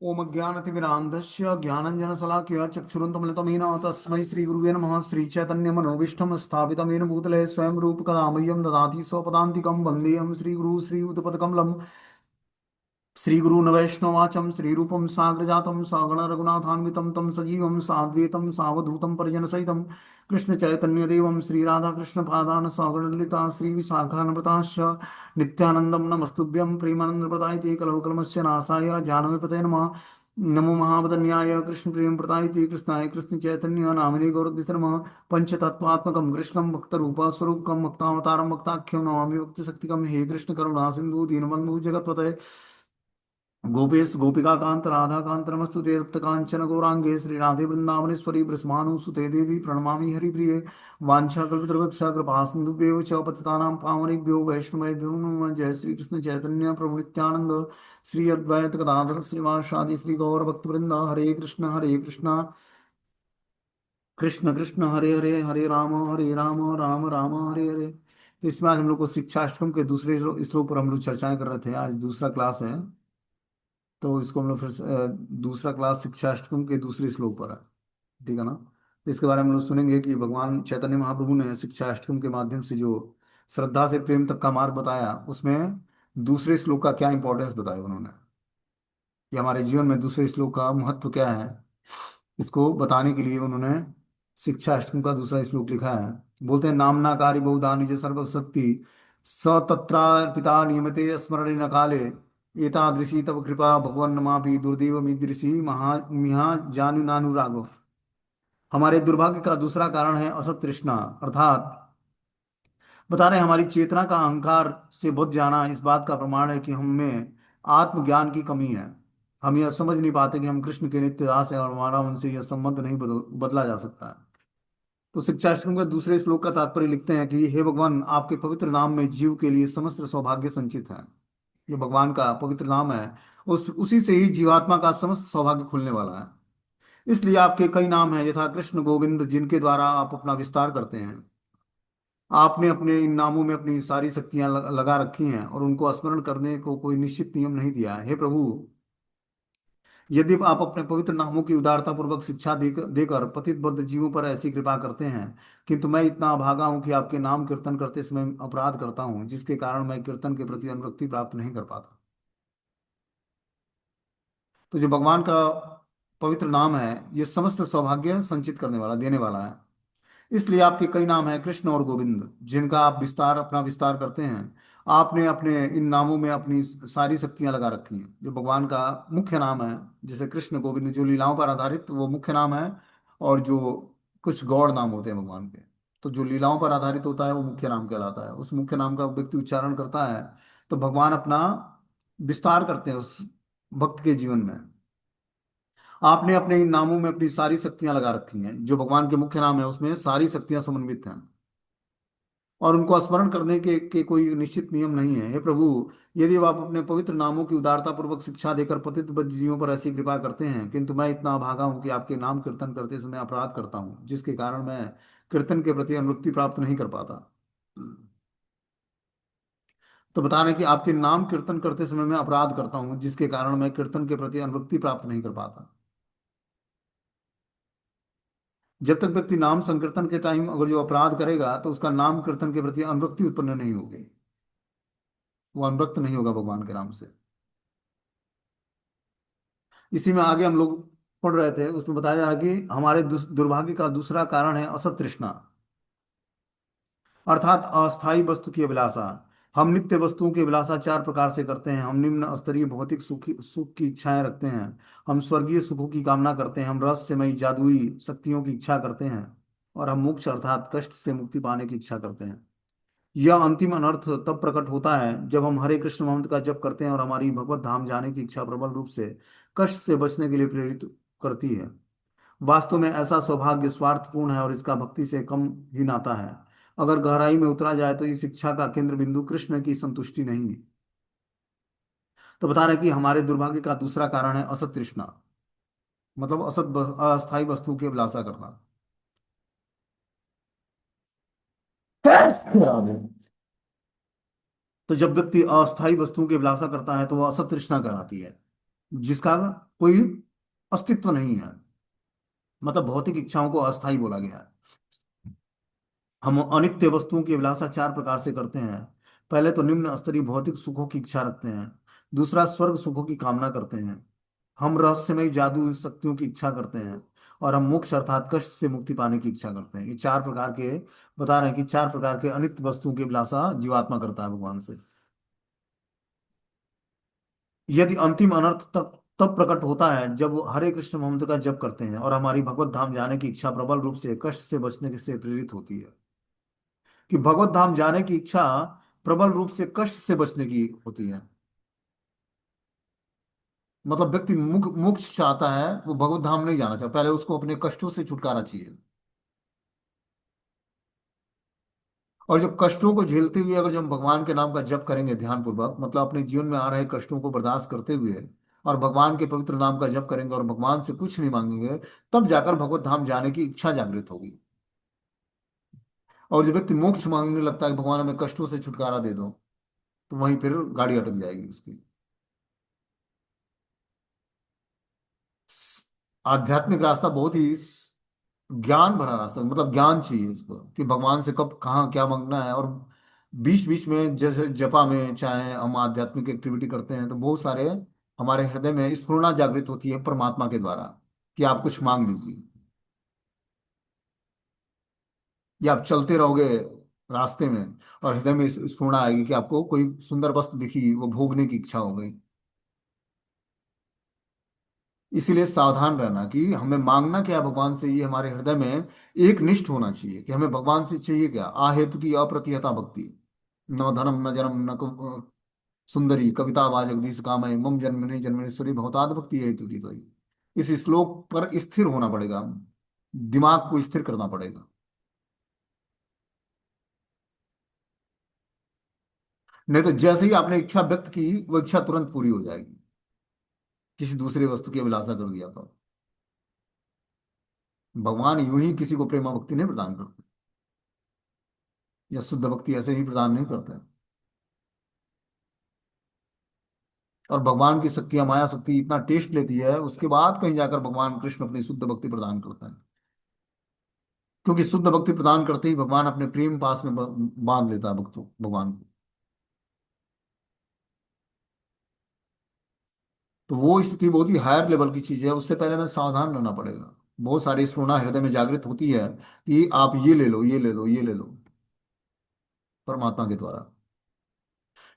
ओम ज्ञानतिमिरान्धस्य ज्ञानञ्जनशलाकया चक्षुरुन्मिलितमेन तस्मै श्रीगुरुवे नमः। श्रीचैतन्यमनोभीष्टं स्थापितमेन भूतले स्वयं रूपकदा मह्यं ददाति स्वपदान्तिकं वन्देऽहं श्रीगुरु श्रीयुतपदकमलं। श्रीगुरून् वैष्णवाचं श्रीरूपं साग्रजातं सगण रघुनाथान्वितं तं सजीवं साद्वैतं सावधूतं परिजनसहितं कृष्णचैतन्यदेवं श्रीराधाकृष्णपादान् सगणललिता श्रीविशाखान्विताश्च नित्यानन्दं नमस्तुभ्यं प्रेमानन्दप्रदायते कलहुकल्मस्य नाशाय जानवीपते नमः। नमो महावदन्याय कृष्णप्रियं प्रदायते कृष्णाय कृष्णचैतन्य नामिने गौरद्विषे नमः। पंचतत्वात्मकं कृष्णं भक्तरूपस्वरूपकं भक्तावतारं भक्ताख्यं नमामि भक्तिशक्तिकं। हे कृष्ण करुणा सिन्धु दीनबन्धु जगत्पते गोपेश गोपिका कांत राधा कांत नमस्तु ते तप्त कांचन गौरांगे श्री राधे वृंदावनेश्वरी ब्रह्मानुसुते देवी प्रणमामि हरिप्रिये। वाञ्छाकल्पतरुवक्षा कृपा सिन्धुभ्यो च पतितानां पावनेभ्यो वैष्णवेभ्यो नमः। जय श्री कृष्ण चैतन्य प्रभु नित्यानंद श्री अद्वैत गदाधर श्रीवासादि श्री गौर भक्तवृंद। हरे कृष्ण कृष्ण कृष्ण हरे हरे हरे राम राम राम हरे हरे। तो इसमें आज हम लोग को शिक्षाष्टकम के दूसरे श्लोक पर हम लोग चर्चाएं कर रहे थे। आज दूसरा क्लास है, तो इसको हम लोग फिर दूसरा क्लास शिक्षाष्टकम के दूसरे श्लोक पर है। ठीक है ना। तो इसके बारे में हम लोग सुनेंगे कि भगवान चैतन्य महाप्रभु ने शिक्षाष्टकम के माध्यम से जो श्रद्धा से प्रेम तक का मार्ग बताया, उसमें दूसरे श्लोक का क्या इंपॉर्टेंस बताया उन्होंने, कि हमारे जीवन में दूसरे श्लोक का महत्व क्या है। इसको बताने के लिए उन्होंने शिक्षाष्टकम का दूसरा श्लोक लिखा है। बोलते हैं, नामना कार्य बहुधा निज सर्वशक्ति स तत्रार्पिता नियमते स्मरणे न काले एतादृशी तव कृपा भगवन् मापि दुर्दैव मीदृशी महा मिहा जानुनानुरागो। हमारे दुर्भाग्य का दूसरा कारण है असत तृष्णा, अर्थात बता रहे हैं हमारी चेतना का अहंकार से बुझ जाना इस बात का प्रमाण है कि हम में आत्मज्ञान की कमी है। हम यह समझ नहीं पाते कि हम कृष्ण के नित्य दास हैं और हमारा उनसे यह संबंध नहीं बदला जा सकता है। तो शिक्षाष्टकम के दूसरे श्लोक का तात्पर्य लिखते हैं कि हे भगवान, आपके पवित्र नाम में जीव के लिए समस्त सौभाग्य संचित है। जो भगवान का पवित्र नाम है, उस उसी से ही जीवात्मा का समस्त सौभाग्य खुलने वाला है। इसलिए आपके कई नाम हैं, यथा कृष्ण गोविंद, जिनके द्वारा आप अपना विस्तार करते हैं। आपने अपने इन नामों में अपनी सारी शक्तियां लगा रखी हैं और उनको स्मरण करने को कोई निश्चित नियम नहीं दिया है। हे प्रभु, यदि आप अपने पवित्र नामों की उदारता पूर्वक शिक्षा देकर पतित बद्ध जीवों पर ऐसी कृपा करते हैं, किंतु मैं इतना अभागा हूं कि आपके नाम कीर्तन करते समय अपराध करता हूं, जिसके कारण मैं कीर्तन के प्रति अनुरक्ति प्राप्त नहीं कर पाता। तो जो भगवान का पवित्र नाम है, ये समस्त सौभाग्य संचित करने वाला, देने वाला है। इसलिए आपके कई नाम हैं, कृष्ण और गोविंद, जिनका आप अपना विस्तार करते हैं। आपने अपने इन नामों में अपनी सारी शक्तियां लगा रखी हैं। जो भगवान का मुख्य नाम है, जैसे कृष्ण गोविंद, जो लीलाओं पर आधारित वो मुख्य नाम है। और जो कुछ गौड़ नाम होते हैं भगवान के, तो जो लीलाओं पर आधारित होता है वो मुख्य नाम कहलाता है। उस मुख्य नाम का व्यक्ति उच्चारण करता है तो भगवान अपना विस्तार करते हैं उस भक्त के जीवन में। आपने अपने इन नामों में अपनी सारी शक्तियां लगा रखी हैं। जो भगवान के मुख्य नाम है उसमें सारी शक्तियां समन्वित हैं और उनको स्मरण करने के कोई निश्चित नियम नहीं है। हे प्रभु, यदि आप अपने पवित्र नामों की उदारता पूर्वक शिक्षा देकर पतित बद्ध जीवों पर ऐसी कृपा करते हैं, किंतु मैं इतना अभागा हूं कि आपके नाम कीर्तन करते समय अपराध करता हूं, जिसके कारण मैं कीर्तन के प्रति अनुरक्ति प्राप्त नहीं कर पाता। तो बता रहे हैं कि आपके नाम कीर्तन करते समय मैं अपराध करता हूं, जिसके कारण मैं कीर्तन के प्रति अनुरक्ति प्राप्त नहीं कर पाता। जब तक व्यक्ति नाम संकीर्तन के टाइम अगर जो अपराध करेगा, तो उसका नाम कीर्तन के प्रति अनुरक्ति उत्पन्न नहीं होगी। वो अनुरक्त नहीं होगा भगवान के नाम से। इसी में आगे हम लोग पढ़ रहे थे, उसमें बताया जा रहा है कि हमारे दुर्भाग्य का दूसरा कारण है असत तृष्णा, अर्थात अस्थाई वस्तु की अभिलाषा। हम नित्य वस्तुओं की अभिलाषा चार प्रकार से करते हैं। हम निम्न स्तरीय भौतिक सुख की इच्छाएं रखते हैं। हम स्वर्गीय सुखों की कामना करते हैं। हम रहस्यमयी जादुई शक्तियों की इच्छा करते हैं। और हम मोक्ष अर्थात कष्ट से मुक्ति पाने की इच्छा करते हैं। यह अंतिम अनर्थ तब प्रकट होता है जब हम हरे कृष्ण मंत्र का जप करते हैं और हमारी भगवत धाम जाने की इच्छा प्रबल रूप से कष्ट से बचने के लिए प्रेरित करती है। वास्तव में ऐसा सौभाग्य स्वार्थपूर्ण है और इसका भक्ति से कम ही नाता है। अगर गहराई में उतरा जाए तो इस इच्छा का केंद्र बिंदु कृष्ण की संतुष्टि नहीं है। तो बता रहे कि हमारे दुर्भाग्य का दूसरा कारण है असत तृष्णा, मतलब अस्थाई वस्तु की अभिलाषा करना। राधे। तो जब व्यक्ति अस्थाई वस्तुओं की अभिलाषा करता है तो वह असत तृष्णा कहलाती है। जिसका कोई अस्तित्व नहीं है। मतलब भौतिक इच्छाओं को अस्थाई बोला गया है। हम अनित्य वस्तुओं की अभिलाषा चार प्रकार से करते हैं। पहले तो निम्न स्तरीय भौतिक सुखों की इच्छा रखते हैं। दूसरा, स्वर्ग सुखों की कामना करते हैं। हम रहस्यमय जादू शक्तियों की इच्छा करते हैं। और हम मोक्ष अर्थात कष्ट से मुक्ति पाने की इच्छा करते हैं। ये चार प्रकार के बता रहे हैं कि चार प्रकार के अनित्य वस्तुओं की अभिलाषा जीवात्मा करता है भगवान से। यदि अंतिम अनर्थ तब तब प्रकट होता है जब वो हरे कृष्ण मंत्र का जप करते हैं और हमारी भगवत धाम जाने की इच्छा प्रबल रूप से कष्ट से बचने से प्रेरित होती है। कि भगवत धाम जाने की इच्छा प्रबल रूप से कष्ट से बचने की होती है। मतलब व्यक्ति मोक्ष चाहता है, वो भगवत धाम नहीं जाना चाहता, पहले उसको अपने कष्टों से छुटकारा चाहिए। और जो कष्टों को झेलते हुए अगर जो हम भगवान के नाम का जप करेंगे ध्यान पूर्वक, मतलब अपने जीवन में आ रहे कष्टों को बर्दाश्त करते हुए और भगवान के पवित्र नाम का जप करेंगे और भगवान से कुछ नहीं मांगेंगे, तब जाकर भगवत धाम जाने की इच्छा जागृत होगी। और जो व्यक्ति मोक्ष मांगने लगता है कि भगवान हमें कष्टों से छुटकारा दे दो, तो वहीं फिर गाड़ी अटक जाएगी उसकी। आध्यात्मिक रास्ता बहुत ही ज्ञान भरा रास्ता, मतलब ज्ञान चाहिए इसको कि भगवान से कब कहाँ क्या मांगना है। और बीच बीच में जैसे जपा में चाहे हम आध्यात्मिक एक्टिविटी करते हैं तो बहुत सारे हमारे हृदय में स्फुरना जागृत होती है परमात्मा के द्वारा कि आप कुछ मांग लीजिए। या आप चलते रहोगे रास्ते में और हृदय में स्फुरना आएगी कि आपको कोई सुंदर वस्तु दिखी, वो भोगने की इच्छा हो गई। इसीलिए सावधान रहना कि हमें मांगना क्या है भगवान से, ये हमारे हृदय में एक निष्ठ होना चाहिए कि हमें भगवान से चाहिए क्या। आहेतु की अप्रतिहता भक्ति। न धनम न जन्म न सुंदरी कविता वाज जगदीश काम है मम जन्मनि जन्मनेश्वरी भवताद भक्ति हेतु की तो इस श्लोक पर स्थिर होना पड़ेगा। दिमाग को स्थिर करना पड़ेगा। नहीं तो जैसे ही आपने इच्छा व्यक्त की, वो इच्छा तुरंत पूरी हो जाएगी। किसी दूसरे वस्तु की अभिलाषा कर दिया तो भगवान यूं ही किसी को प्रेमा भक्ति नहीं प्रदान करते, या शुद्ध भक्ति ऐसे ही प्रदान नहीं करते। और भगवान की शक्तियां, माया शक्ति इतना टेस्ट लेती है, उसके बाद कहीं जाकर भगवान कृष्ण अपनी शुद्ध भक्ति प्रदान करता है। क्योंकि शुद्ध भक्ति प्रदान करते ही भगवान अपने प्रेम पास में बांध लेता है भक्तों भगवान को। तो वो स्थिति बहुत ही हायर लेवल की चीज है, उससे पहले हमें सावधान रहना पड़ेगा। बहुत सारी स्फुरना हृदय में जागृत होती है कि आप ये ले लो, ये ले लो, ये ले लो, परमात्मा के द्वारा।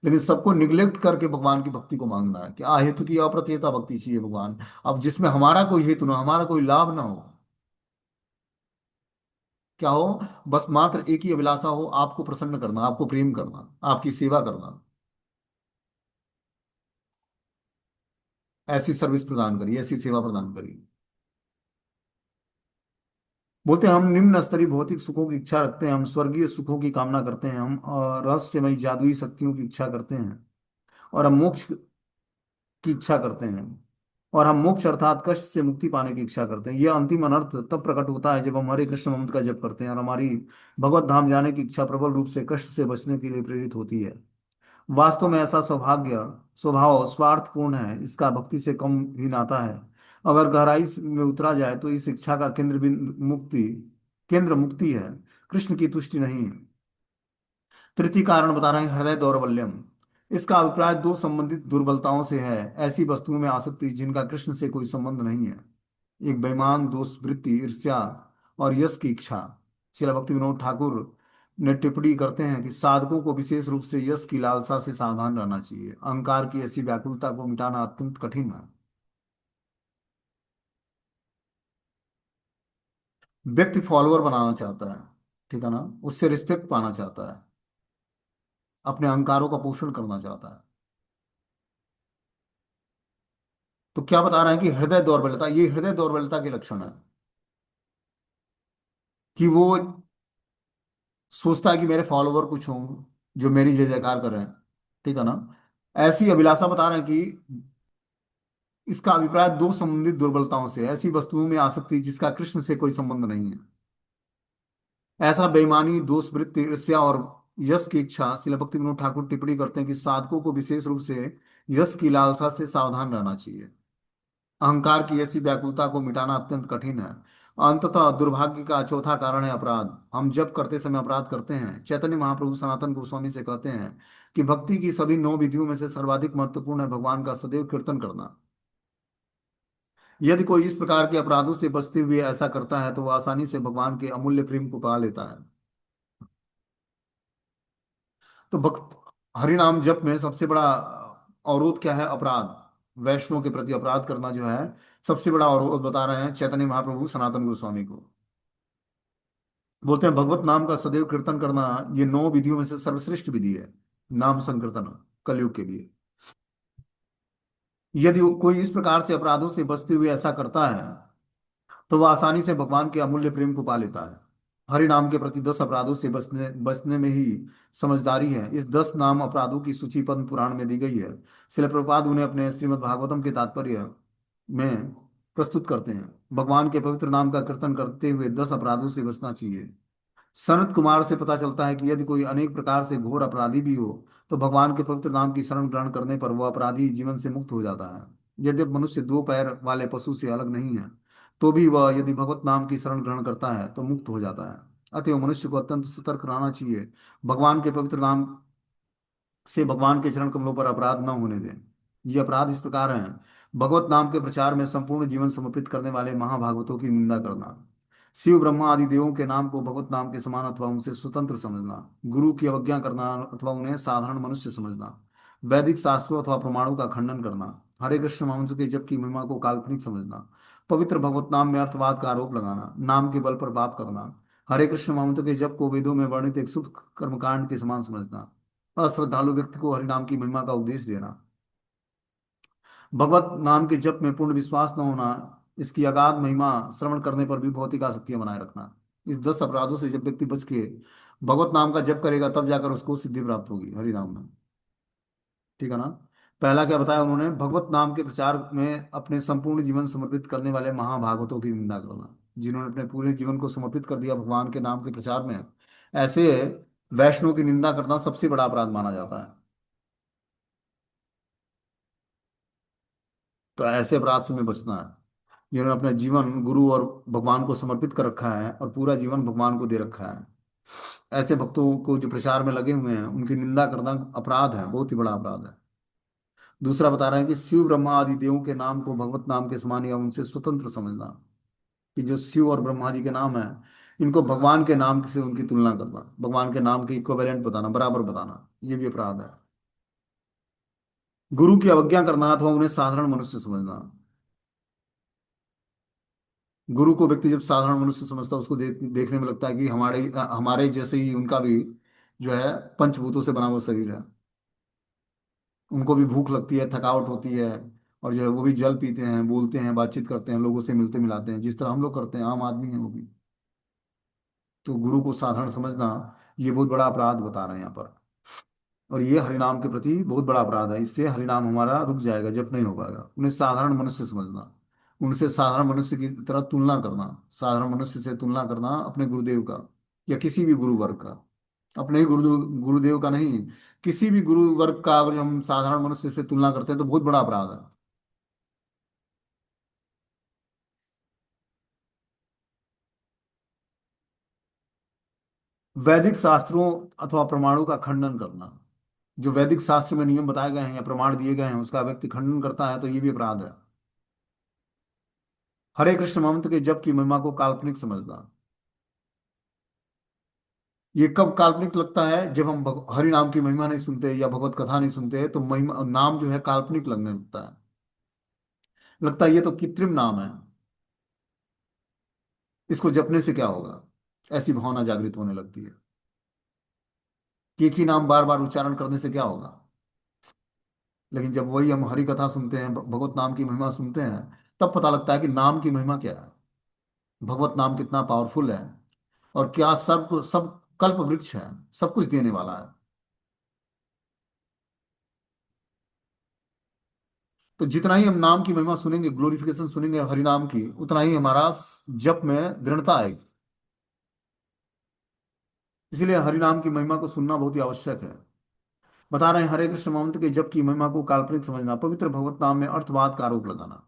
लेकिन सबको निग्लेक्ट करके भगवान की भक्ति को मांगना है कि अहेतु की अप्रतिहता भक्ति चाहिए भगवान। अब जिसमें हमारा कोई हेतु ना, हमारा कोई लाभ ना हो। क्या हो? बस मात्र एक ही अभिलाषा हो, आपको प्रसन्न करना, आपको प्रेम करना, आपकी सेवा करना। ऐसी सर्विस प्रदान करिए, ऐसी सेवा प्रदान करिए। बोलते हैं हम निम्न स्तरीय भौतिक सुखों की इच्छा रखते हैं। हम स्वर्गीय सुखों की कामना करते हैं। हम रहस्यमयी जादुई शक्तियों की इच्छा करते हैं। और हम मोक्ष की इच्छा करते हैं। और हम मोक्ष अर्थात कष्ट से मुक्ति पाने की इच्छा करते हैं। यह अंतिम अनर्थ तब प्रकट होता है जब हम हरे कृष्ण मंत्र का जप करते हैं और हमारी भगवत धाम जाने की इच्छा प्रबल रूप से कष्ट से बचने के लिए प्रेरित होती है। वास्तव में ऐसा सौभाग्य स्वभाव स्वार्थपूर्ण है, इसका भक्ति से कम ही नाता है। अगर गहराई में उतरा जाए तो इस इच्छा का केंद्र मुक्ति है, कृष्ण की तुष्टि नहीं है। तृतीय कारण बता रहे हैं, हृदय दौर्बल्यम। इसका अभिप्राय दो संबंधित दुर्बलताओं से है। ऐसी वस्तुओं में आसक्ति जिनका कृष्ण से कोई संबंध नहीं है। एक बेईमान दोष वृत्ति, ईर्ष्या और यश की इच्छा। श्रील भक्ति विनोद ठाकुर ने टिप्पणी करते हैं कि साधकों को विशेष रूप से यश की लालसा से सावधान रहना चाहिए। अहंकार की ऐसी व्याकुलता को मिटाना अत्यंत कठिन है। व्यक्ति फॉलोअर बनाना चाहता है, ठीक है ना, उससे रिस्पेक्ट पाना चाहता है, अपने अहंकारों का पोषण करना चाहता है। तो क्या बता रहे हैं कि हृदय दौर्बल्यता, ये हृदय दौर्बल्यता के लक्षण है। कि वो सोचता है कि मेरे फॉलोअर कुछ हों जो मेरी जय जयकार करें, ठीक है ना। ऐसी अभिलाषा बता रहे हैं कि इसका अभिप्राय दो संबंधित दुर्बलताओं से, ऐसी वस्तुओं में आसक्ति जिसका कृष्ण से कोई संबंध नहीं है। ऐसा बेईमानी दोष वृत्ति ईर्ष्या और यश की इच्छा। श्रील भक्ति विनोद ठाकुर टिप्पणी करते हैं कि साधकों को विशेष रूप से यश की लालसा से सावधान रहना चाहिए। अहंकार की ऐसी व्याकुलता को मिटाना अत्यंत कठिन है। अंततः दुर्भाग्य का चौथा कारण है अपराध। हम जब करते समय अपराध करते हैं। चैतन्य महाप्रभु सनातन गोस्वामी से कहते हैं कि भक्ति की सभी 9 विधियों में से सर्वाधिक महत्वपूर्ण है भगवान का सदैव कीर्तन करना। यदि कोई इस प्रकार के अपराधों से बचते हुए ऐसा करता है तो वह आसानी से भगवान के अमूल्य प्रेम को पा लेता है। तो भक्त हरिनाम जप में सबसे बड़ा अवरोध क्या है? अपराध। वैष्णव के प्रति अपराध करना जो है सबसे बड़ा अवरोध बता रहे हैं चैतन्य महाप्रभु सनातन गोस्वामी को। बोलते हैं भगवत नाम का सदैव कीर्तन करना ये 9 विधियों में से सर्वश्रेष्ठ विधि है। नाम संकीर्तन कलयुग के लिए। यदि कोई इस प्रकार से अपराधों से बचते हुए ऐसा करता है तो वह आसानी से भगवान के अमूल्य प्रेम को पा लेता है। हरि नाम के प्रति 10 अपराधों से बचने बचने में ही समझदारी है। इस 10 नाम अपराधों की सूची पद्म पुराण में दी गई है। श्रील प्रभुपाद उन्हें अपने श्रीमद् भागवतम के तात्पर्य में प्रस्तुत करते हैं। भगवान के पवित्र नाम का कीर्तन करते हुए 10 अपराधों से बचना चाहिए। सनत कुमार से पता चलता है कि यदि कोई अनेक प्रकार से घोर अपराधी भी हो तो भगवान के पवित्र नाम की शरण ग्रहण करने पर वह अपराधी जीवन से मुक्त हो जाता है। यद्यपि मनुष्य 2 पैर वाले पशु से अलग नहीं है तो भी वह यदि भगवत नाम की शरण ग्रहण करता है तो मुक्त हो जाता है। अतएव मनुष्य को अत्यंत सतर्क रहना चाहिए। भगवान के पवित्र नाम से भगवान के चरण कमलों पर अपराध न होने दें। ये अपराध इस प्रकार हैं। भगवत नाम के प्रचार में संपूर्ण जीवन समर्पित करने वाले महाभागवतों की निंदा करना। शिव ब्रह्मा आदि देवों के नाम को भगवत नाम के समान अथवा उनसे स्वतंत्र समझना। गुरु की अवज्ञा करना अथवा उन्हें साधारण मनुष्य समझना। वैदिक शास्त्रों अथवा प्रमाणों का खंडन करना। हरे कृष्ण महामंत्र के जप की महिमा को काल्पनिक समझना। पवित्र भगवत नाम में अर्थवाद का आरोप लगाना। नाम के बल पर पाप करना। हरे कृष्ण महामंत्र के जप को वेदों में वर्णित एक शुभ कर्मकांड के समान समझना। अश्रद्धालु व्यक्ति को हरि नाम की महिमा का उपदेश देना। भगवत नाम के जप में पूर्ण विश्वास न होना। इसकी अगाध महिमा श्रवण करने पर भी भौतिक आसक्तियां बनाए रखना। इस 10 अपराधों से जब व्यक्ति बच के भगवत नाम का जप करेगा तब जाकर उसको सिद्धि प्राप्त होगी हरि नाम में। ठीक है ना? पहला क्या बताया उन्होंने? भगवत नाम के प्रचार में अपने संपूर्ण जीवन समर्पित करने वाले महाभागवतों की निंदा करना। जिन्होंने अपने पूरे जीवन को समर्पित कर दिया भगवान के नाम के प्रचार में, ऐसे वैष्णव की निंदा करना सबसे बड़ा अपराध माना जाता है। तो ऐसे अपराध से हमें बचना है। जिन्होंने अपना जीवन गुरु और भगवान को समर्पित कर रखा है और पूरा जीवन भगवान को दे रखा है, ऐसे भक्तों को जो प्रचार में लगे हुए हैं उनकी निंदा करना अपराध है, बहुत ही बड़ा अपराध है। दूसरा बता रहे हैं कि शिव ब्रह्मा आदि देवों के नाम को भगवत नाम के समान या उनसे स्वतंत्र समझना। कि जो शिव और ब्रह्मा जी के नाम है इनको भगवान के नाम से उनकी तुलना करना, भगवान के नाम के इक्विवेलेंट बताना, बराबर बताना, ये भी अपराध है। गुरु की अवज्ञा करना अथवा उन्हें साधारण मनुष्य समझना। गुरु को व्यक्ति जब साधारण मनुष्य समझता है उसको देखने में लगता है कि हमारे जैसे ही उनका भी जो है पंचभूतों से बना हुआ शरीर है। उनको भी भूख लगती है, थकावट होती है, और जो है वो भी जल पीते हैं, बोलते हैं, बातचीत करते हैं, लोगों से मिलते मिलाते हैं जिस तरह हम लोग करते हैं, आम आदमी हैं वो भी। तो गुरु को साधारण समझना ये बहुत बड़ा अपराध बता रहे हैं यहाँ पर। और ये हरिनाम के प्रति बहुत बड़ा अपराध है। इससे हरिनाम हमारा रुक जाएगा, जप नहीं हो पाएगा। उन्हें साधारण मनुष्य समझना, उनसे साधारण मनुष्य की तरह तुलना करना, साधारण मनुष्य से तुलना करना अपने गुरुदेव का या किसी भी गुरु वर्ग का, अपने ही गुरुदेव का नहीं, किसी भी गुरु वर्ग का अगर हम साधारण मनुष्य से तुलना करते हैं तो बहुत बड़ा अपराध है। वैदिक शास्त्रों अथवा प्रमाणों का खंडन करना। जो वैदिक शास्त्र में नियम बताए गए हैं या प्रमाण दिए गए हैं उसका व्यक्ति खंडन करता है तो ये भी अपराध है। हरे कृष्ण मंत्र के जप की महिमा को काल्पनिक समझना। ये कब काल्पनिक लगता है? जब हम हरि नाम की महिमा नहीं सुनते या भगवत कथा नहीं सुनते तो महिमा नाम जो है काल्पनिक लगने लगता है। लगता है ये तो कृत्रिम नाम है, इसको जपने से क्या होगा, ऐसी भावना जागृत होने लगती है कि एक ही नाम बार बार उच्चारण करने से क्या होगा। लेकिन जब वही हम हरि कथा सुनते हैं, भगवत नाम की महिमा सुनते हैं, तब पता लगता है कि नाम की महिमा क्या है, भगवत नाम कितना पावरफुल है, और क्या सब सब कल्प वृक्ष है, सब कुछ देने वाला है। तो जितना ही हम नाम की महिमा सुनेंगे, ग्लोरिफिकेशन सुनेंगे हरि नाम की, उतना ही हमारा जप में दृढ़ता आएगी। इसीलिए हरि नाम की महिमा को सुनना बहुत ही आवश्यक है। बता रहे हैं हरे कृष्ण मंत्र के जप की महिमा को काल्पनिक समझना, पवित्र भगवत नाम में अर्थवाद का आरोप लगाना।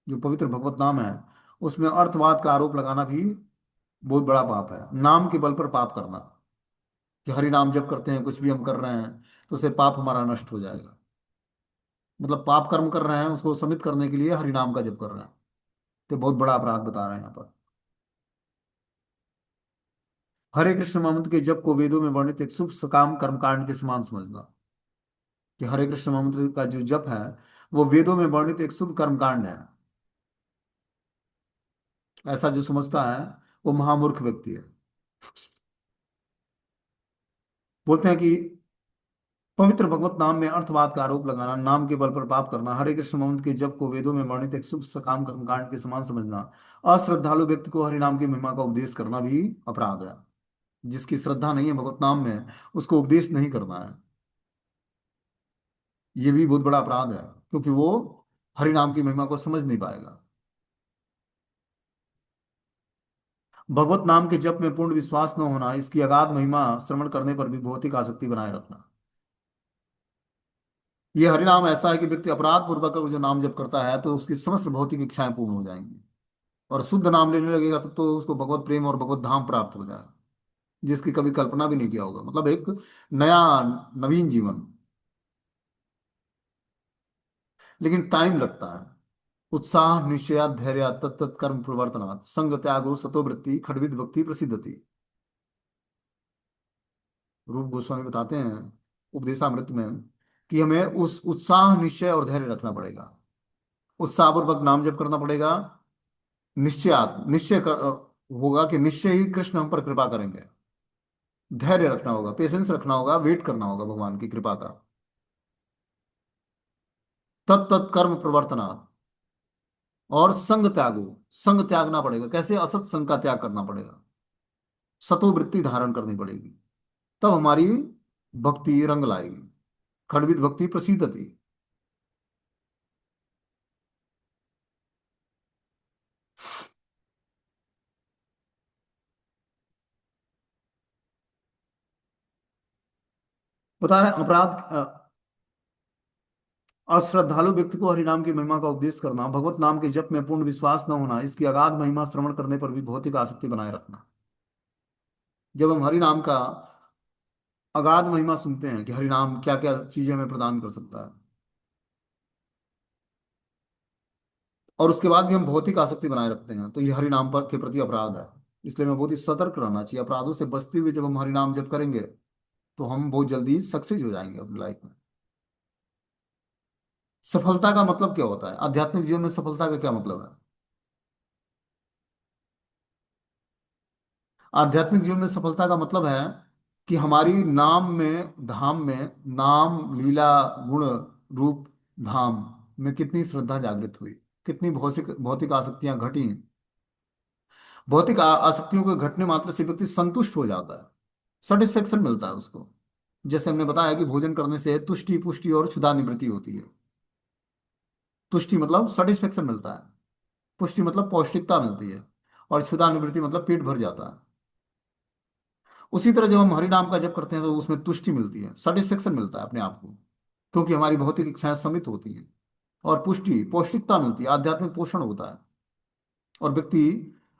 जो पवित्र भगवत नाम है, उसमें अर्थवाद का आरोप लगाना भी बहुत बड़ा पाप है। नाम के बल पर पाप करना, कि हरि नाम जप करते हैं, कुछ भी हम कर रहे हैं, तो उससे पाप हमारा नष्ट हो जाएगा। मतलब पाप कर्म कर रहे हैं, उसको शमित करने के लिए हरि नाम का जप कर रहे हैं, तो बहुत बड़ा अपराध बता रहे हैं यहाँ पर। हरे कृष्ण महामंत्र के जप को वेदों में वर्णित एक शुभ सकाम कर्मकांड के समान समझना, कि हरे कृष्ण महामंत्र का जो जप है, वो वेदों में वर्णित एक शुभ कर्मकांड है। ऐसा जो समझता है, वो महामूर्ख व्यक्ति है। बोलते हैं कि पवित्र भगवत नाम में अर्थवाद का आरोप लगाना, नाम के बल पर पाप करना, हरे कृष्ण मंत्र के जप को वेदों में वर्णित एक शुभ सकाम कर्मकांड के समान समझना, अश्रद्धालु व्यक्ति को हरि नाम की महिमा का उपदेश करना भी अपराध है। जिसकी श्रद्धा नहीं है भगवत नाम में, उसको उपदेश नहीं करना है, ये भी बहुत बड़ा अपराध है, क्योंकि वो हरि नाम की महिमा को समझ नहीं पाएगा। भगवत नाम के जप में पूर्ण विश्वास न होना, इसकी अगाध महिमा श्रवण करने पर भी भौतिक आसक्ति बनाए रखना। ये हरि नाम ऐसा है कि व्यक्ति अपराध पूर्वक अगर जो नाम जप करता है, तो उसकी समस्त भौतिक इच्छाएं पूर्ण हो जाएंगी, और शुद्ध नाम लेने लगेगा, तब तो उसको भगवत प्रेम और भगवत धाम प्राप्त हो जाएगा, जिसकी कभी कल्पना भी नहीं किया होगा। मतलब एक नया, नवीन जीवन। लेकिन टाइम लगता है। उत्साह निश्चया धैर्य तत्त कर्म प्रवर्तनात् संग त्यागो सतोवृत्ति खड्विद भक्ति प्रसिद्धति। रूप गोस्वामी बताते हैं उपदेशामृत में, कि हमें उस उत्साह निश्चय और धैर्य रखना पड़ेगा। उत्साहपूर्वक नाम जप करना पड़ेगा। होगा कि निश्चय ही कृष्ण हम पर कृपा करेंगे। धैर्य रखना होगा, पेशेंस रखना होगा, वेट करना होगा भगवान की कृपा का। तत् कर्म प्रवर्तना, और संग त्यागो, संग त्यागना पड़ेगा। कैसे? असत संग का त्याग करना पड़ेगा, सतो वृत्ति धारण करनी पड़ेगी, तब हमारी भक्ति रंग लाएगी। खंडवित भक्ति प्रसिद्ध थी। बता रहे हैं, अपराध अश्रद्धालु व्यक्ति को हरिनाम की महिमा का उपदेश करना, भगवत नाम के जप में पूर्ण विश्वास न होना, इसकी अगाध महिमा श्रवण करने पर भी भौतिक आसक्ति बनाए रखना। जब हम हरि नाम का अगाध महिमा सुनते हैं कि हरि नाम क्या क्या चीजें हमें प्रदान कर सकता है, और उसके बाद भी हम भौतिक आसक्ति बनाए रखते हैं, तो ये हरि नाम पर के प्रति अपराध है। इसलिए हमें बहुत ही सतर्क रहना चाहिए। अपराधों से बचते हुए जब हम हरि नाम जप करेंगे, तो हम बहुत जल्दी सक्सेस हो जाएंगे अपनी लाइफ में। सफलता का मतलब क्या होता है? आध्यात्मिक जीवन में सफलता का क्या मतलब है? आध्यात्मिक जीवन में सफलता का मतलब है कि हमारी नाम में, धाम में, नाम लीला गुण रूप धाम में कितनी श्रद्धा जागृत हुई, कितनी भौतिक भौतिक आसक्तियां घटी। भौतिक आसक्तियों के घटने मात्र से व्यक्ति संतुष्ट हो जाता है, सेटिस्फेक्शन मिलता है उसको। जैसे हमने बताया कि भोजन करने से तुष्टि पुष्टि और क्षुधा निवृत्ति होती है। तुष्टि मतलब सेटिस्फेक्शन मिलता है, पुष्टि मतलब पौष्टिकता मिलती है, और क्षुधा निवृत्ति मतलब पेट भर जाता है। उसी तरह जब हम हरि नाम का जप करते हैं, तो उसमें तुष्टि मिलती है, सेटिस्फेक्शन मिलता है अपने आप को, क्योंकि हमारी भौतिक इच्छाएं समित होती हैं। और पुष्टि पौष्टिकता मिलती है, आध्यात्मिक पोषण होता है, और व्यक्ति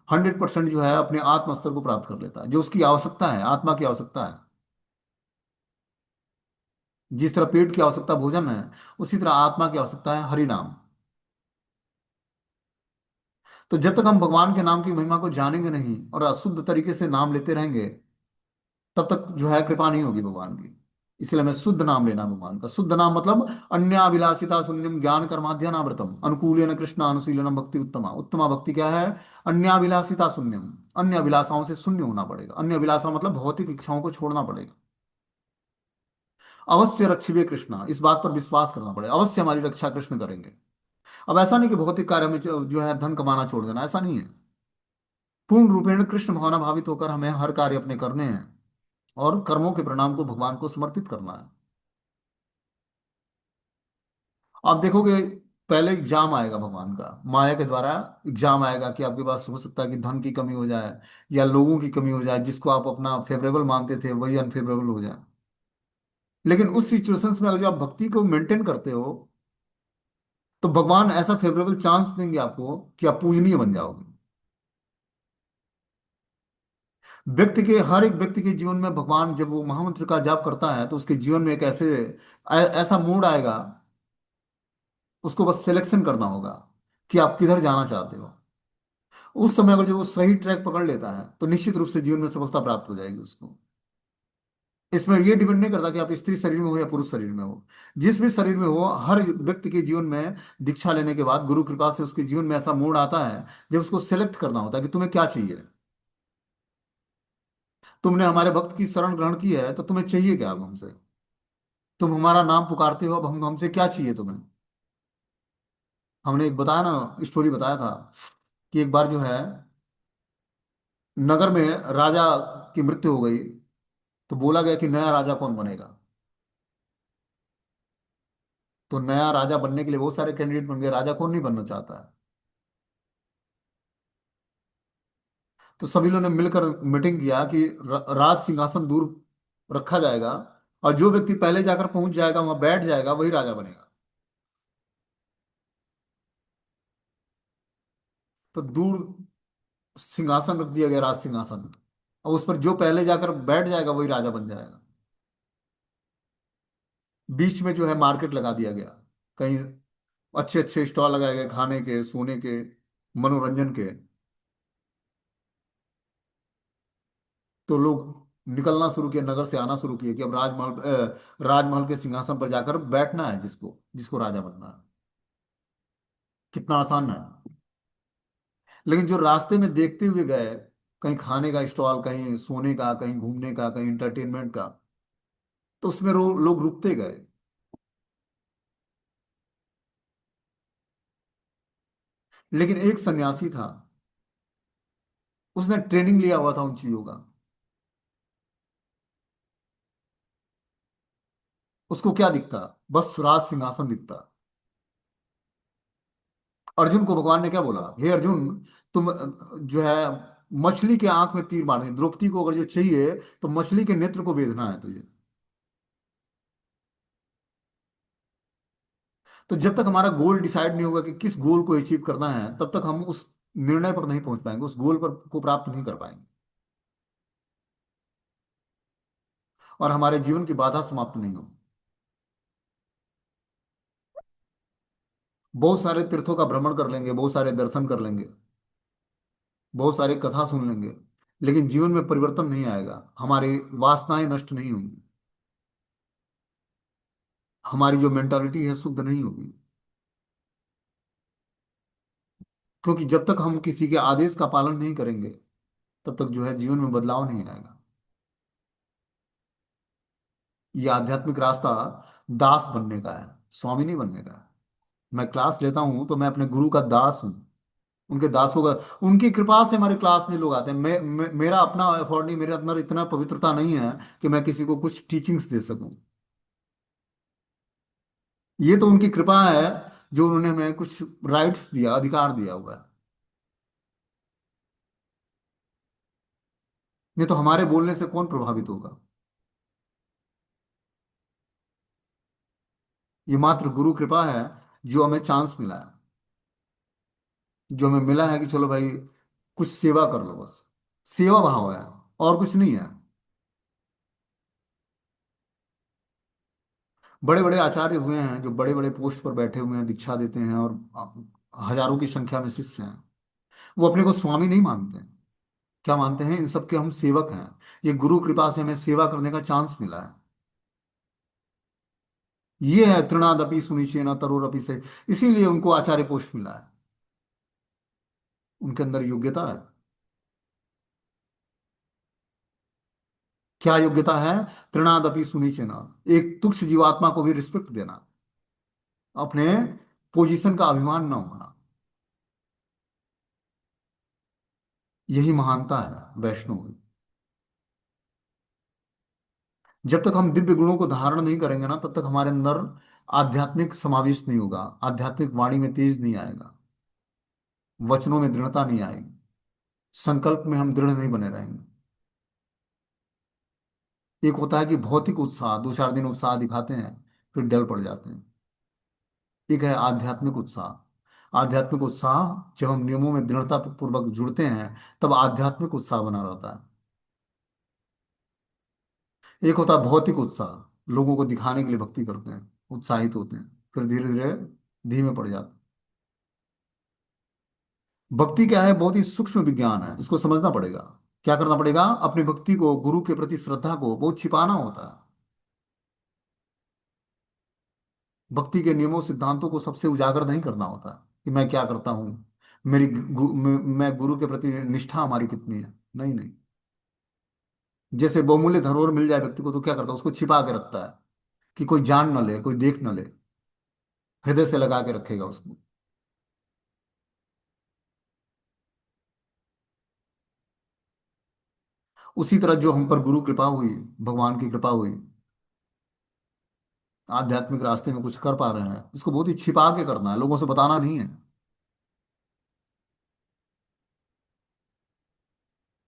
100% जो है अपने आत्म स्तर को प्राप्त कर लेता है, जो उसकी आवश्यकता है, आत्मा की आवश्यकता है। जिस तरह पेट की आवश्यकता भोजन है, उसी तरह आत्मा की आवश्यकता है हरि नाम। तो जब तक हम भगवान के नाम की महिमा को जानेंगे नहीं और अशुद्ध तरीके से नाम लेते रहेंगे, तब तक जो है कृपा नहीं होगी भगवान की। इसलिए हमें शुद्ध नाम लेना है भगवान का। शुद्ध नाम मतलब अन्याभिलाषिता शून्यम ज्ञान कर्माध्ययनावृतम अनुकूलेन कृष्ण अनुशीलनम भक्ति उत्तमा। उत्तमा भक्ति क्या है? अन्याभिलाषिता शून्यम, अन्य अभिलाषाओं से शून्य होना पड़ेगा। अन्य अभिलाषा मतलब भौतिक इच्छाओं को छोड़ना पड़ेगा। अवश्य रक्षिबे कृष्णा, इस बात पर विश्वास करना पड़ेगा, अवश्य हमारी रक्षा कृष्ण करेंगे। अब ऐसा नहीं कि भौतिक कार्य में जो है धन कमाना छोड़ देना, ऐसा नहीं है। पूर्ण रूपेण कृष्ण भावना भावित होकर हमें हर कार्य अपने करने हैं, और कर्मों के परिणाम को भगवान को समर्पित करना है। आप देखोगे, पहले एग्जाम आएगा भगवान का, माया के द्वारा एग्जाम आएगा, कि आपके पास हो सकता है कि धन की कमी हो जाए, या लोगों की कमी हो जाए, जिसको आप अपना फेवरेबल मानते थे वही अनफेवरेबल हो जाए। लेकिन उस सिचुएशंस में अगर जो आप भक्ति को मेंटेन करते हो, तो भगवान ऐसा फेवरेबल चांस देंगे आपको कि आप पूजनीय बन जाओगे। व्यक्ति के, हर एक व्यक्ति के जीवन में भगवान जब वो महामंत्र का जाप करता है तो उसके जीवन में एक ऐसा मोड़ आएगा। उसको बस सिलेक्शन करना होगा कि आप किधर जाना चाहते हो। उस समय अगर जो वो सही ट्रैक पकड़ लेता है तो निश्चित रूप से जीवन में सफलता प्राप्त हो जाएगी उसको। इसमें ये डिपेंड नहीं करता कि आप स्त्री शरीर में हो या पुरुष शरीर में हो। जिस भी शरीर में हो, हर व्यक्ति के जीवन में दीक्षा लेने के बाद गुरु कृपा से उसके जीवन में ऐसा मोड़ आता है जब उसको सेलेक्ट करना होता है कि तुम्हें क्या चाहिए। तुमने हमारे भक्त की शरण ग्रहण की है तो तुम्हें चाहिए क्या अब हमसे। तुम हमारा नाम पुकारते हो, अब हम हमसे क्या चाहिए तुम्हें। हमने एक बताया ना, स्टोरी बताया था कि एक बार जो है नगर में राजा की मृत्यु हो गई। तो बोला गया कि नया राजा कौन बनेगा। तो नया राजा बनने के लिए बहुत सारे कैंडिडेट बन गए, राजा कौन नहीं बनना चाहता है। तो सभी लोगों ने मिलकर मीटिंग किया कि राज सिंहासन दूर रखा जाएगा, और जो व्यक्ति पहले जाकर पहुंच जाएगा, वहां बैठ जाएगा, वही राजा बनेगा। तो दूर सिंहासन रख दिया गया, राज सिंहासन। और उस पर जो पहले जाकर बैठ जाएगा वही राजा बन जाएगा। बीच में जो है मार्केट लगा दिया गया, कहीं अच्छे अच्छे स्टॉल लगाए गए, खाने के, सोने के, मनोरंजन के। तो लोग निकलना शुरू किए, नगर से आना शुरू किए कि अब राजमहल के सिंहासन पर जाकर बैठना है जिसको जिसको राजा बनना है। कितना आसान है। लेकिन जो रास्ते में देखते हुए गए, कहीं खाने का स्टॉल, कहीं सोने का, कहीं घूमने का, कहीं इंटरटेनमेंट का, तो उसमें लोग रुकते गए। लेकिन एक सन्यासी था, उसने ट्रेनिंग लिया हुआ था उन चीजों का। उसको क्या दिखता, बस राज सिंहासन दिखता। अर्जुन को भगवान ने क्या बोला, हे अर्जुन, तुम जो है मछली के आंख में तीर मारने, द्रौपदी को अगर जो चाहिए तो मछली के नेत्र को वेधना है तुझे। तो जब तक हमारा गोल डिसाइड नहीं होगा कि किस गोल को अचीव करना है, तब तक हम उस निर्णय पर नहीं पहुंच पाएंगे, उस गोल पर को प्राप्त नहीं कर पाएंगे, और हमारे जीवन की बाधा समाप्त नहीं होगी। बहुत सारे तीर्थों का भ्रमण कर लेंगे, बहुत सारे दर्शन कर लेंगे, बहुत सारे कथा सुन लेंगे, लेकिन जीवन में परिवर्तन नहीं आएगा, हमारी वासनाएं नष्ट नहीं होंगी, हमारी जो मेंटालिटी है शुद्ध नहीं होगी। क्योंकि जब तक हम किसी के आदेश का पालन नहीं करेंगे, तब तक जो है जीवन में बदलाव नहीं आएगा। ये आध्यात्मिक रास्ता दास बनने का है, स्वामी नहीं बनने का है। मैं क्लास लेता हूं तो मैं अपने गुरु का दास हूं, उनके दासों का। उनकी कृपा से हमारे क्लास में लोग आते हैं। मेरा अपना एफर्ट नहीं, मेरे अंदर इतना पवित्रता नहीं है कि मैं किसी को कुछ टीचिंग्स दे सकूं। ये तो उनकी कृपा है, जो उन्होंने हमें कुछ राइट्स दिया, अधिकार दिया हुआ है। नहीं तो हमारे बोलने से कौन प्रभावित होगा। ये मात्र गुरु कृपा है, जो हमें चांस मिला है, जो हमें मिला है कि चलो भाई कुछ सेवा कर लो, बस सेवा भाव है, और कुछ नहीं है। बड़े बड़े आचार्य हुए हैं जो बड़े बड़े पोस्ट पर बैठे हुए हैं, दीक्षा देते हैं, और हजारों की संख्या में शिष्य हैं। वो अपने को स्वामी नहीं मानते हैं। क्या मानते हैं, इन सबके हम सेवक हैं। ये गुरु कृपा से हमें सेवा करने का चांस मिला है। ये है तृणादपि सुनिचेन तरोरपि से, इसीलिए उनको आचार्य पोस्ट मिला है। उनके अंदर योग्यता है। क्या योग्यता है, तृणादपि सुनिचेन, एक तुच्छ जीवात्मा को भी रिस्पेक्ट देना, अपने पोजीशन का अभिमान न होना। यही महानता है वैष्णव की। जब तक हम दिव्य गुणों को धारण नहीं करेंगे ना, तब तक हमारे अंदर आध्यात्मिक समावेश नहीं होगा, आध्यात्मिक वाणी में तेज नहीं आएगा, वचनों में दृढ़ता नहीं आएगी, संकल्प में हम दृढ़ नहीं बने रहेंगे। एक होता है कि भौतिक उत्साह, 2 4 दिन उत्साह दिखाते हैं, फिर डल पड़ जाते हैं। एक है आध्यात्मिक उत्साह। आध्यात्मिक उत्साह, जब हम नियमों में दृढ़ता पूर्वक जुड़ते हैं तब आध्यात्मिक उत्साह बना रहता है। एक होता है भौतिक उत्साह, लोगों को दिखाने के लिए भक्ति करते हैं, उत्साहित होते हैं, फिर धीरे धीरे धीमे पड़ जाते हैं। भक्ति क्या है? बहुत ही सूक्ष्म विज्ञान है, इसको समझना पड़ेगा। क्या करना पड़ेगा? अपनी भक्ति को, गुरु के प्रति श्रद्धा को बहुत छिपाना होता है। भक्ति के नियमों सिद्धांतों को सबसे उजागर नहीं करना होता कि मैं क्या करता हूँ, मैं गुरु के प्रति निष्ठा हमारी कितनी है। नहीं नहीं। जैसे बहुमूल्य धरोहर मिल जाए व्यक्ति को तो क्या करता है, उसको छिपा के रखता है कि कोई जान न ले, कोई देख न ले, हृदय से लगा के रखेगा उसको। उसी तरह जो हम पर गुरु कृपा हुई, भगवान की कृपा हुई, आध्यात्मिक रास्ते में कुछ कर पा रहे हैं, इसको बहुत ही छिपा के करना है, लोगों से बताना नहीं है।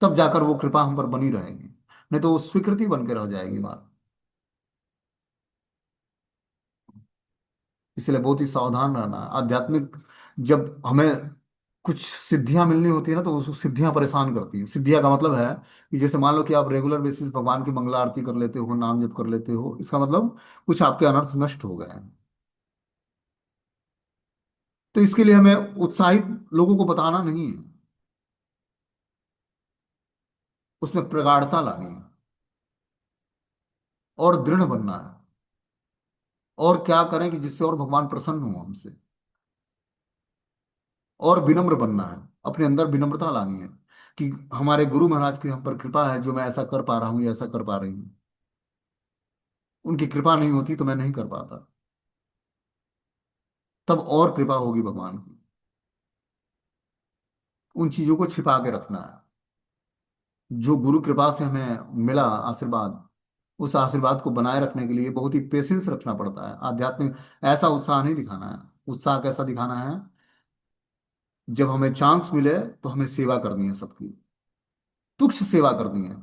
तब जाकर वो कृपा हम पर बनी रहेगी, नहीं तो वो स्वीकृति बन के रह जाएगी बात। इसलिए बहुत ही सावधान रहना है। आध्यात्मिक, जब हमें कुछ सिद्धियां मिलनी होती है ना, तो उसको सिद्धियां परेशान करती हैं। सिद्धियां का मतलब है कि जैसे मान लो कि आप रेगुलर बेसिस भगवान की मंगला आरती कर लेते हो, नाम जप कर लेते हो, इसका मतलब कुछ आपके अनर्थ नष्ट हो गए हैं। तो इसके लिए हमें उत्साहित लोगों को बताना नहीं है, उसमें प्रगाढ़ता लानी है और दृढ़ बनना है। और क्या करें कि जिससे और भगवान प्रसन्न हो हमसे, और विनम्र बनना है, अपने अंदर विनम्रता लानी है कि हमारे गुरु महाराज की हम पर कृपा है जो मैं ऐसा कर पा रहा हूँ या ऐसा कर पा रही हूँ। उनकी कृपा नहीं होती तो मैं नहीं कर पाता। तब और कृपा होगी भगवान की। उन चीजों को छिपा के रखना है। जो गुरु कृपा से हमें मिला आशीर्वाद, उस आशीर्वाद को बनाए रखने के लिए बहुत ही पेशेंस रखना पड़ता है। आध्यात्मिक ऐसा उत्साह नहीं दिखाना है। उत्साह कैसा दिखाना है? जब हमें चांस मिले तो हमें सेवा करनी है सबकी, तुच्छ सेवा करनी है।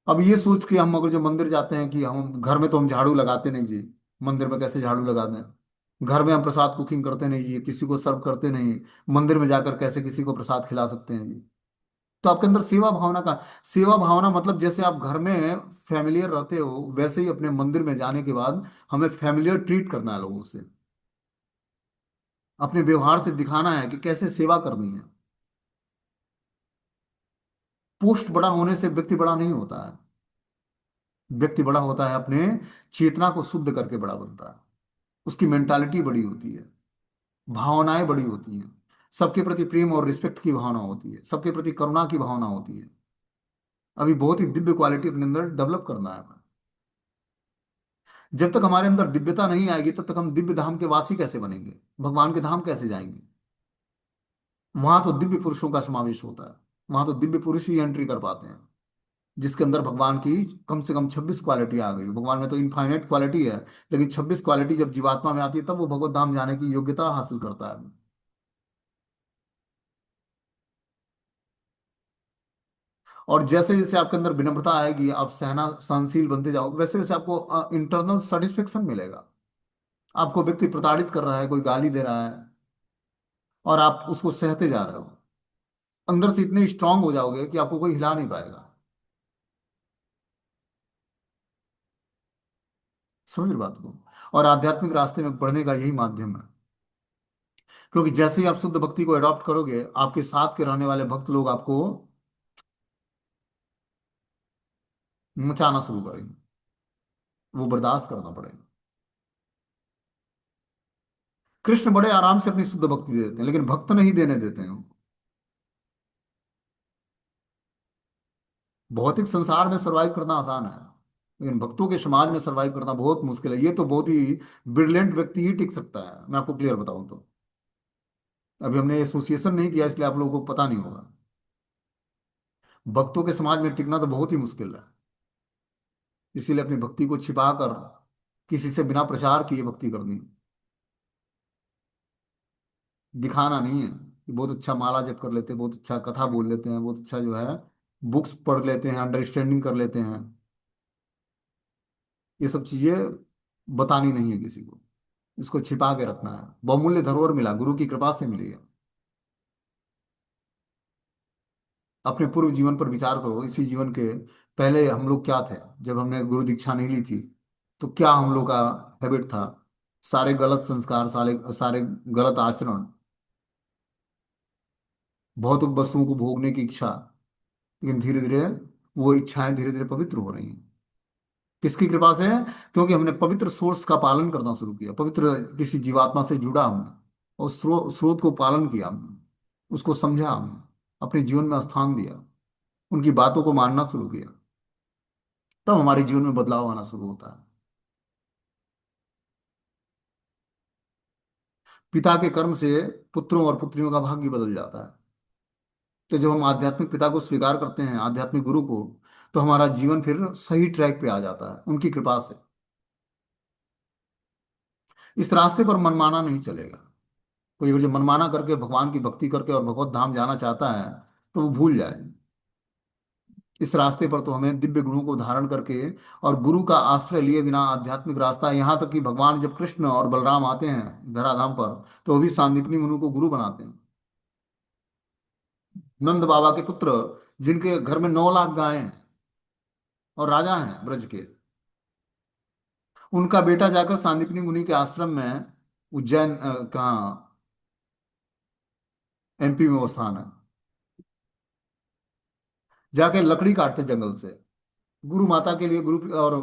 अब ये सोच के हम अगर जो मंदिर जाते हैं कि हम घर में तो हम झाड़ू लगाते नहीं जी, मंदिर में कैसे झाड़ू लगा दें? घर में हम प्रसाद कुकिंग करते नहीं जी, किसी को सर्व करते नहीं, मंदिर में जाकर कैसे किसी को प्रसाद खिला सकते हैं जी? तो आपके अंदर सेवा भावना का, सेवा भावना मतलब जैसे आप घर में फैमिलियर रहते हो, वैसे ही अपने मंदिर में जाने के बाद हमें फैमिलियर ट्रीट करना है लोगों से। अपने व्यवहार से दिखाना है कि कैसे सेवा करनी है। पोस्ट बड़ा होने से व्यक्ति बड़ा नहीं होता है। व्यक्ति बड़ा होता है अपने चेतना को शुद्ध करके बड़ा बनता है। उसकी मेंटालिटी बड़ी होती है, भावनाएं बड़ी होती हैं, सबके प्रति प्रेम और रिस्पेक्ट की भावना होती है, सबके प्रति करुणा की भावना होती है। अभी बहुत ही दिव्य क्वालिटी अपने अंदर डेवलप करना है हमें। जब तक हमारे अंदर दिव्यता नहीं आएगी तब तक हम दिव्य धाम के वासी कैसे बनेंगे, भगवान के धाम कैसे जाएंगे? वहां तो दिव्य पुरुषों का समावेश होता है, वहां तो दिव्य पुरुष ही एंट्री कर पाते हैं, जिसके अंदर भगवान की कम से कम 26 क्वालिटी आ गई। भगवान में तो इनफाइनाइट क्वालिटी है, लेकिन 26 क्वालिटी जब जीवात्मा में आती है तब वो भगवत धाम जाने की योग्यता हासिल करता है। और जैसे जैसे आपके अंदर विनम्रता आएगी, आप सहना सहनशील बनते जाओ, वैसे वैसे आपको इंटरनल सेटिस्फेक्शन मिलेगा। आपको व्यक्ति प्रताड़ित कर रहा है, कोई गाली दे रहा है, और आप उसको सहते जा रहे हो, अंदर से इतने स्ट्रांग हो जाओगे कि आपको कोई हिला नहीं पाएगा। समझ रहे बात को? और आध्यात्मिक रास्ते में बढ़ने का यही माध्यम है। क्योंकि जैसे ही आप शुद्ध भक्ति को अडॉप्ट करोगे, आपके साथ के रहने वाले भक्त लोग आपको मचाना शुरू करेंगे, वो बर्दाश्त करना पड़ेगा। कृष्ण बड़े आराम से अपनी शुद्ध भक्ति दे देते हैं, लेकिन भक्त नहीं देने देते हैं। भौतिक संसार में सरवाइव करना आसान है, लेकिन भक्तों के समाज में सरवाइव करना बहुत मुश्किल है। ये तो बहुत ही ब्रिलियंट व्यक्ति ही टिक सकता है, मैं आपको क्लियर बताऊं तो। अभी हमने एसोसिएशन नहीं किया इसलिए आप लोगों को पता नहीं होगा। भक्तों के समाज में टिकना तो बहुत ही मुश्किल है। इसीलिए अपनी भक्ति को छिपा कर, किसी से बिना प्रचार किए भक्ति करनी, दिखाना नहीं है कि बहुत अच्छा माला जप कर लेते हैं, बहुत अच्छा कथा बोल लेते हैं, बहुत अच्छा जो है बुक्स पढ़ लेते हैं, अंडरस्टैंडिंग कर लेते हैं। ये सब चीजें बतानी नहीं है किसी को, इसको छिपा के रखना है। बहुमूल्य धरोहर मिला, गुरु की कृपा से मिली है। अपने पूर्व जीवन पर विचार करो, इसी जीवन के पहले हम लोग क्या थे, जब हमने गुरु दीक्षा नहीं ली थी, तो क्या हम लोग का हैबिट था। सारे गलत संस्कार, सारे सारे गलत आचरण, भौतिक वस्तुओं को भोगने की इच्छा। लेकिन धीरे धीरे वो इच्छाएं धीरे धीरे पवित्र हो रही हैं। किसकी कृपा से? क्योंकि हमने पवित्र सोर्स का पालन करना शुरू किया, पवित्र किसी जीवात्मा से जुड़ा हमने, और स्रोत को पालन किया हमने, उसको समझा हमने, अपने जीवन में स्थान दिया, उनकी बातों को मानना शुरू किया। तब हमारे जीवन में बदलाव आना शुरू होता है। पिता के कर्म से पुत्रों और पुत्रियों का भाग्य बदल जाता है। तो जब हम आध्यात्मिक पिता को स्वीकार करते हैं, आध्यात्मिक गुरु को, तो हमारा जीवन फिर सही ट्रैक पे आ जाता है उनकी कृपा से। इस रास्ते पर मनमाना नहीं चलेगा। कोई जो मनमाना करके भगवान की भक्ति करके और भगवत धाम जाना चाहता है, तो वो भूल जाए। इस रास्ते पर तो हमें दिव्य गुणों को धारण करके और गुरु का आश्रय लिए बिना आध्यात्मिक रास्ता, यहाँ तक कि भगवान जब कृष्ण और बलराम आते हैं धराधाम पर, तो वो भी सांदीपनी मुनि को गुरु बनाते हैं। नंद बाबा के पुत्र, जिनके घर में 9 लाख गायें हैं और राजा हैं ब्रज के, उनका बेटा जाकर सांदीपनी मुनि के आश्रम में, उज्जैन कहाँ, एमपी में वो स्थान है, जाके लकड़ी काटते जंगल से, गुरु माता के लिए, गुरु और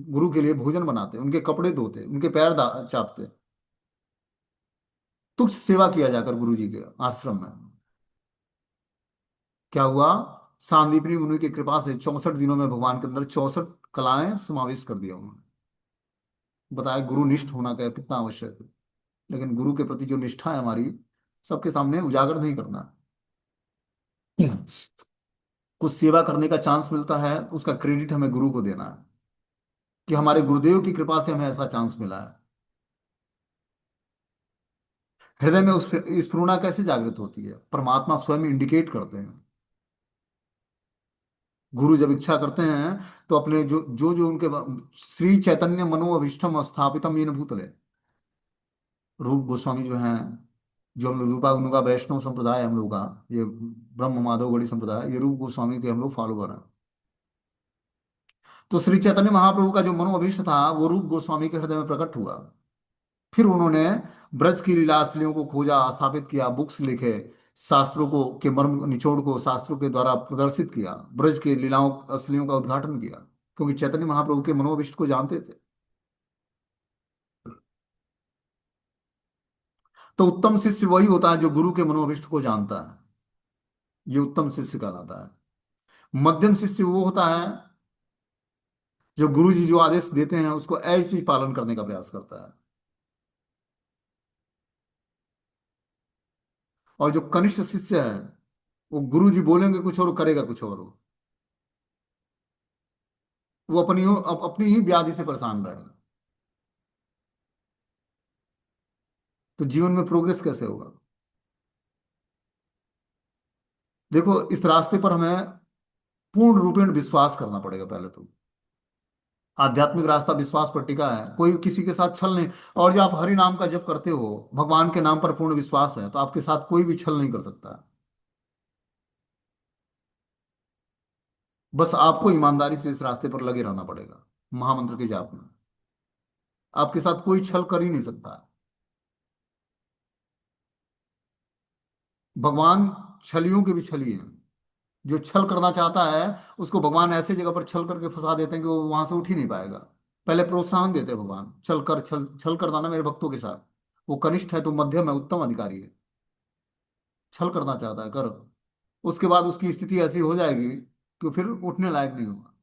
गुरु के लिए भोजन बनाते, उनके कपड़े धोते, उनके पैर चापते। तुच्छ सेवा किया जाकर गुरु जी के आश्रम में। क्या हुआ? सांदीपनी मुनि की कृपा से 64 दिनों में भगवान के अंदर 64 कलाएं समावेश कर दिया उन्होंने। बताया गुरु निष्ठ होना क्या कितना आवश्यक है। लेकिन गुरु के प्रति जो निष्ठा है हमारी, सबके सामने उजागर नहीं करना। कुछ सेवा करने का चांस मिलता है, उसका क्रेडिट हमें गुरु को देना है, कि हमारे गुरुदेव की कृपा से हमें ऐसा चांस मिला है। हृदय में उस स्फुरना कैसे जागृत होती है? परमात्मा स्वयं इंडिकेट करते हैं। गुरु जब इच्छा करते हैं, तो अपने जो जो जो उनके श्री चैतन्य मनोअभीष्टम स्थापितम येन भूतले, रूप गोस्वामी जो हैं, जो हम लोग रूपा उनका वैष्णव संप्रदाय है हम लोग का, ये ब्रह्म माधवगढ़ी संप्रदाय, ये रूप गोस्वामी के हम लोग फॉलोवर हैं। तो श्री चैतन्य महाप्रभु का जो मनोअभीष्ट था, वो रूप गोस्वामी के हृदय में प्रकट हुआ। फिर उन्होंने ब्रज की लीला असलियों को खोजा, स्थापित किया, बुक्स लिखे, शास्त्रों को के मर्म निचोड़ को शास्त्रों के द्वारा प्रदर्शित किया, ब्रज के लीलाओं असलियों का उद्घाटन किया, क्योंकि चैतन्य महाप्रभु के मनोभीष्ट को जानते थे। तो उत्तम शिष्य वही होता है जो गुरु के मनोभीष्ट को जानता है। ये उत्तम शिष्य कहलाता है। मध्यम शिष्य वो होता है जो गुरु जी जो आदेश देते हैं उसको ऐसे ही पालन करने का प्रयास करता है। और जो कनिष्ठ शिष्य है, वो गुरु जी बोलेंगे कुछ और करेगा कुछ और, वो अपनी ही व्याधि से परेशान रहेगा। तो जीवन में प्रोग्रेस कैसे होगा? देखो, इस रास्ते पर हमें पूर्ण रूपेण विश्वास करना पड़ेगा पहले तो। आध्यात्मिक रास्ता विश्वास पर टिका है, कोई किसी के साथ छल नहीं। और जो आप हरि नाम का जप करते हो, भगवान के नाम पर पूर्ण विश्वास है, तो आपके साथ कोई भी छल नहीं कर सकता। बस आपको ईमानदारी से इस रास्ते पर लगे रहना पड़ेगा, महामंत्र के जाप में। आपके साथ कोई छल कर ही नहीं सकता। भगवान छलियों के भी छली हैं। जो छल करना चाहता है, उसको भगवान ऐसे जगह पर छल करके फंसा देते हैं कि वो वहां से उठ ही नहीं पाएगा। पहले प्रोत्साहन देते हैं भगवान, चल कर, छल छल कर देना मेरे भक्तों के साथ। वो कनिष्ठ है तो मध्यम है, उत्तम अधिकारी है, छल करना चाहता है कर। उसके बाद उसकी स्थिति ऐसी हो जाएगी कि फिर उठने लायक नहीं होगा।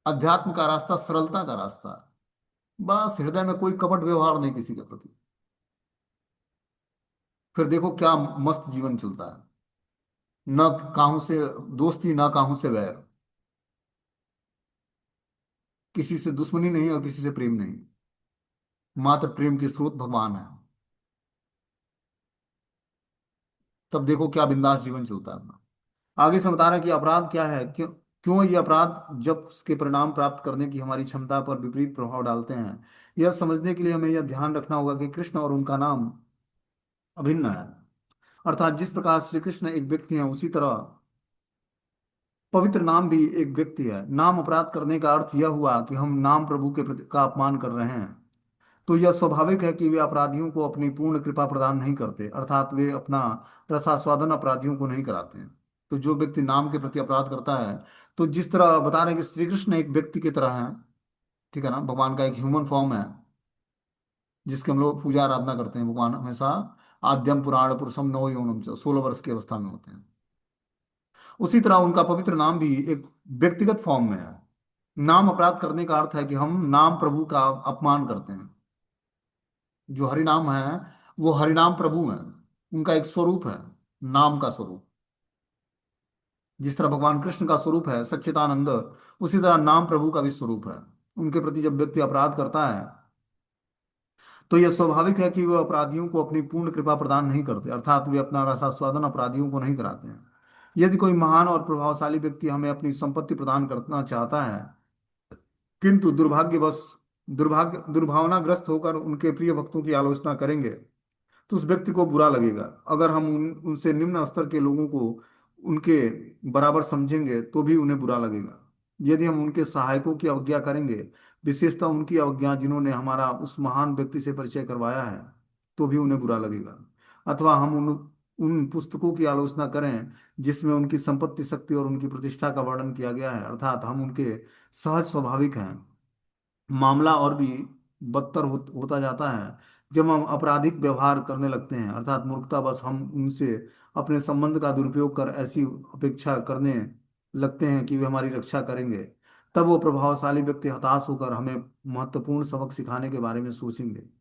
अध्यात्म का रास्ता सरलता का रास्ता है। बस हृदय में कोई कपट व्यवहार नहीं किसी के प्रति। फिर देखो क्या मस्त जीवन चलता है। न काहू से दोस्ती, न काहू से वैर, किसी से दुश्मनी नहीं और किसी से प्रेम नहीं, मात्र प्रेम के स्रोत भगवान है। तब देखो क्या बिंदास जीवन चलता है अपना। आगे से बता रहा है कि अपराध क्या है, क्यों क्यों ये अपराध जब उसके परिणाम प्राप्त करने की हमारी क्षमता पर विपरीत प्रभाव डालते हैं, यह समझने के लिए हमें यह ध्यान रखना होगा कि कृष्ण और उनका नाम अभिन्न है। अर्थात जिस प्रकार श्री कृष्ण एक व्यक्ति हैं, उसी तरह पवित्र नाम भी एक व्यक्ति है। नाम अपराध करने का अर्थ यह हुआ कि हम नाम प्रभु के प्रति का अपमान कर रहे हैं। तो यह स्वाभाविक है कि वे अपराधियों को अपनी पूर्ण कृपा प्रदान नहीं करते, अर्थात वे अपना रसास्वादन अपराधियों को नहीं कराते हैं। तो जो व्यक्ति नाम के प्रति अपराध करता है, तो जिस तरह बता रहे हैं कि श्री कृष्ण एक व्यक्ति की तरह है, ठीक है ना, भगवान का एक ह्यूमन फॉर्म है जिसके हम लोग पूजा आराधना करते हैं। भगवान हमेशा आद्यम पुराण पुरुषम नव यौनम 16 वर्ष की अवस्था में होते हैं। उसी तरह उनका पवित्र नाम भी एक व्यक्तिगत फॉर्म में है। नाम अपराध करने का अर्थ है कि हम नाम प्रभु का अपमान करते हैं। जो हरिनाम है वो हरिनाम प्रभु है, उनका एक स्वरूप है, नाम का स्वरूप। जिस तरह भगवान कृष्ण का स्वरूप है सच्चिदानंद, उसी तरह नाम प्रभु का भी स्वरूप है। उनके प्रति जब व्यक्ति अपराध करता है, तो यह स्वाभाविक है कि वे अपराधियों को अपनी पूर्ण कृपा प्रदान नहीं करते, अर्थात वे अपना रसास्वादन अपराधियों को नहीं कराते हैं। यदि कोई महान और प्रभावशाली व्यक्ति हमें अपनी संपत्ति प्रदान करना चाहता है, किंतु दुर्भावनाग्रस्त होकर उनके प्रिय भक्तों की आलोचना करेंगे, तो उस व्यक्ति को बुरा लगेगा। अगर हम उनसे निम्न स्तर के लोगों को उनके बराबर समझेंगे तो भी उन्हें बुरा लगेगा। यदि हम उनके सहायकों की अवज्ञा करेंगे, विशेषतः उनकी अवज्ञा जिन्होंने हमारा उस महान व्यक्ति से परिचय करवाया है, तो भी उन्हें बुरा लगेगा। अथवा हम उन उन पुस्तकों की आलोचना करें जिसमें उनकी संपत्ति शक्ति और उनकी प्रतिष्ठा का वर्णन किया गया है, अर्थात हम उनके सहज स्वाभाविक हैं। मामला और भी बदतर होता जाता है जब हम आपराधिक व्यवहार करने लगते हैं, अर्थात मूर्खता बस हम उनसे अपने संबंध का दुरुपयोग कर ऐसी अपेक्षा करने लगते हैं कि वे हमारी रक्षा करेंगे। तब वो प्रभावशाली व्यक्ति हताश होकर हमें महत्वपूर्ण सबक सिखाने के बारे में सोचेंगे।